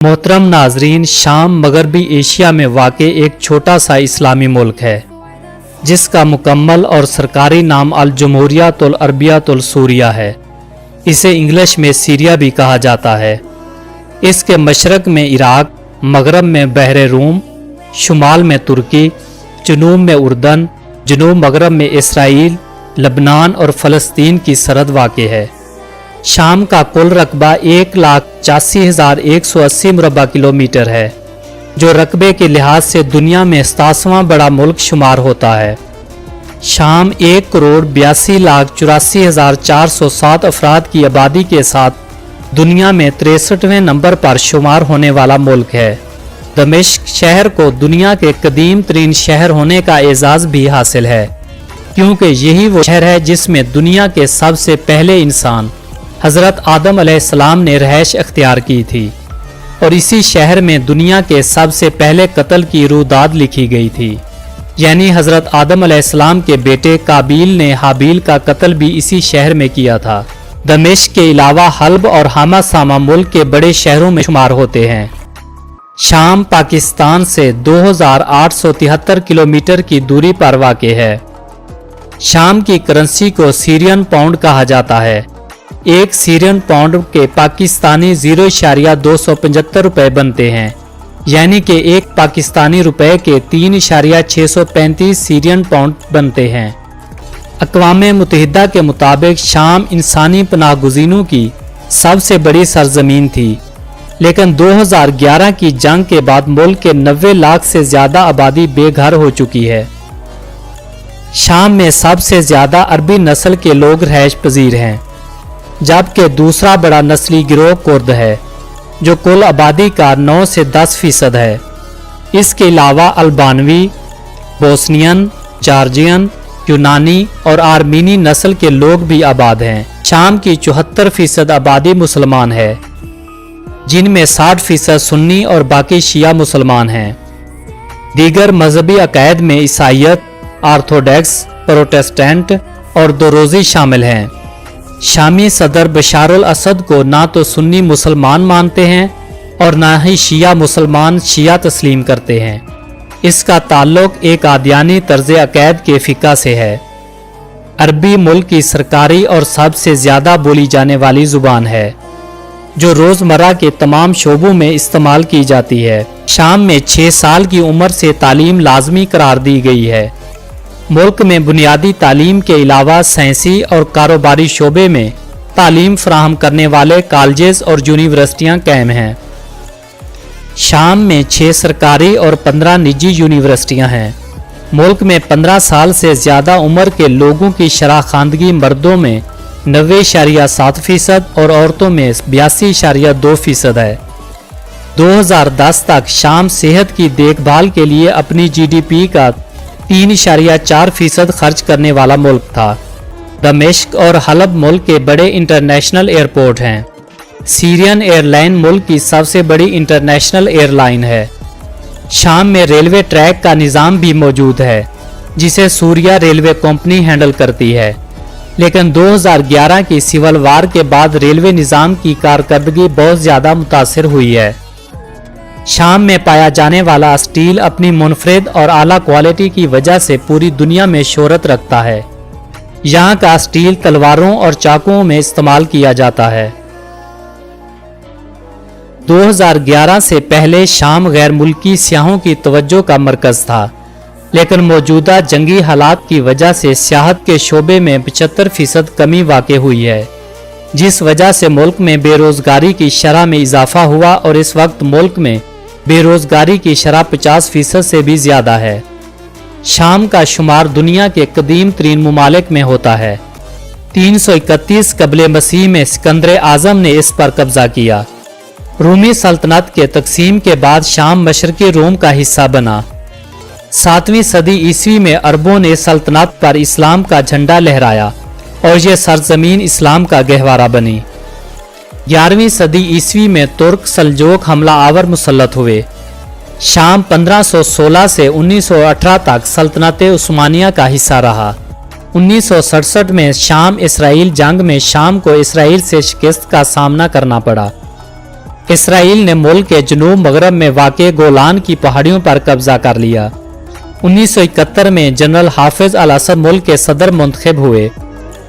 मोहतरम नाजरीन, शाम मगरबी एशिया में वाक़ एक छोटा सा इस्लामी मुल्क है जिसका मुकम्मल और सरकारी नाम अल जमहूरियतुल अरबियतुल सूरिया है। इसे इंग्लिश में सीरिया भी कहा जाता है। इसके मशरक़ में इराक, मगरब में बहरे रूम, शुमाल में तुर्की, जनूब में उर्दन, जनूब मगरब में इसराइल, लबनान और फ़लस्तीन की सरहद वाक़ है। शाम का कुल रकबा 1,85,180 मुरबा किलोमीटर है, जो रकबे के लिहाज से दुनिया में 87वां बड़ा मुल्क शुमार होता है। शाम 1,82,84,407 अफराद की आबादी के साथ दुनिया में 63वें नंबर पर शुमार होने वाला मुल्क है। दमिश्क शहर को दुनिया के कदीम तरीन शहर होने का एजाज़ भी हासिल है, क्योंकि यही वो शहर है जिसमें दुनिया के सबसे पहले इंसान हज़रत आदम अलैहिस्सलाम ने रहायश अख्तियार की थी और इसी शहर में दुनिया के सबसे पहले कत्ल की रूदाद लिखी गई थी। यानी हज़रत आदम अलैहिस्सलाम के बेटे काबील ने हाबील का कत्ल भी इसी शहर में किया था। दमिश्क के अलावा हल्ब और हामा सामा मुल्क के बड़े शहरों में शुमार होते हैं। शाम पाकिस्तान से 2,873 किलोमीटर की दूरी पर वाक़ है। शाम की करेंसी को सीरियन पाउंड कहा जाता है। एक सीरियन पाउंड के पाकिस्तानी 0.275 रुपए बनते हैं, यानी कि एक पाकिस्तानी रुपए के 3.635 सीरियन पाउंड बनते हैं। अक़वाम मुत्तहिदा के मुताबिक शाम इंसानी पनाहगुज़ीनों की सबसे बड़ी सरजमीन थी, लेकिन 2011 की जंग के बाद मुल्क के 90 लाख से ज़्यादा आबादी बेघर हो चुकी है। शाम में सबसे ज़्यादा अरबी नस्ल के लोग रहायश पजीर हैं, जबकि दूसरा बड़ा नस्ली गिरोह कुर्द है, जो कुल आबादी का 9 से 10% है। इसके अलावा अल्बानवी, बोस्नियन, जॉर्जियन, यूनानी और आर्मीनी नस्ल के लोग भी आबाद हैं। शाम की 74% आबादी मुसलमान है, जिनमें 60% सुन्नी और बाकी शिया मुसलमान हैं। दीगर मजहबी अकायद में ईसाईयत, ऑर्थोडॉक्स, प्रोटेस्टेंट और दोरोज़ी शामिल हैं। शामी सदर बशार अल असद को ना तो सुन्नी मुसलमान मानते हैं और ना ही शिया मुसलमान शिया तस्लीम करते हैं। इसका ताल्लुक एक आदियानी तर्ज अक़ैद के फ़िक़ा से है। अरबी मुल्क की सरकारी और सबसे ज़्यादा बोली जाने वाली ज़ुबान है, जो रोज़मर्रा के तमाम शोबों में इस्तेमाल की जाती है। शाम में 6 साल की उम्र से तालीम लाजमी करार दी गई है। मुल्क में बुनियादी तालीम के अलावा साइंसी और कारोबारी शोबे में तालीम फराहम करने वाले कॉलेजेस और यूनिवर्सिटियाँ कायम हैं। शाम में 6 सरकारी और 15 निजी यूनिवर्सिटियाँ हैं। मुल्क में 15 साल से ज़्यादा उम्र के लोगों की शराखानदगी मर्दों में 90.7% और औरतों में 82.2% है। 2010 तक शाम सेहत की देखभाल के लिए अपनी GDP का 3.4% खर्च करने वाला मुल्क था। दमिश्क और हलब मुल्क के बड़े इंटरनेशनल एयरपोर्ट हैं। सीरियन एयरलाइन मुल्क की सबसे बड़ी इंटरनेशनल एयरलाइन है। शाम में रेलवे ट्रैक का निज़ाम भी मौजूद है, जिसे सूरिया रेलवे कंपनी हैंडल करती है, लेकिन 2011 की सिविल वार के बाद रेलवे निज़ाम की कारकर्दगी बहुत ज़्यादा मुतासिर हुई है। शाम में पाया जाने वाला स्टील अपनी मुनफरिद और आला क्वालिटी की वजह से पूरी दुनिया में शोहरत रखता है। यहाँ का स्टील तलवारों और चाकुओं में इस्तेमाल किया जाता है। 2011 से पहले शाम गैर मुल्की सियाहों की तवज्जो का मरकज़ था, लेकिन मौजूदा जंगी हालात की वजह से सियाहत के शोबे में 75% कमी वाक़ हुई है, जिस वजह से मुल्क में बेरोज़गारी की शरह में इजाफा हुआ और इस वक्त मुल्क में बेरोज़गारी की शरह 50% से भी ज़्यादा है। शाम का शुमार दुनिया के कदीम तरीन मुमालिक में होता है। 331 कबले मसीह में सिकंदर आज़म ने इस पर कब्ज़ा किया। रूमी सल्तनत के तकसीम के बाद शाम मशरक़ी रोम का हिस्सा बना। 7वीं सदी ईस्वी में अरबों ने सल्तनत पर इस्लाम का झंडा लहराया और ये सरजमीन इस्लाम का गहवारा बनी। 11वीं सदी ईस्वी में तुर्क सल्जोक हमला आवर मुसल्लत हुए। शाम 1516 से 1918 तक सल्तनत उस्मानिया का हिस्सा रहा। 1967 में शाम इसराइल जंग में शाम को इसराइल से शिकस्त का सामना करना पड़ा। इसराइल ने मुल्क के जनूब मगरब में वाक़े गोलान की पहाड़ियों पर कब्जा कर लिया। 1971 में जनरल हाफिज अल असद मुल्क के सदर मुंतखब हुए।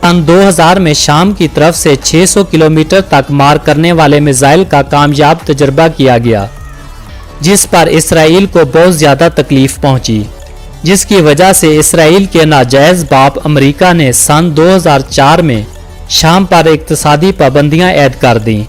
सन 2000 में शाम की तरफ से 600 किलोमीटर तक मार करने वाले मिसाइल का कामयाब तजर्बा किया गया, जिस पर इसराइल को बहुत ज़्यादा तकलीफ पहुंची, जिसकी वजह से इसराइल के नाजायज़ बाप अमेरिका ने सन 2004 में शाम पर इक़्तिसादी पाबंदियां ऐद कर दी।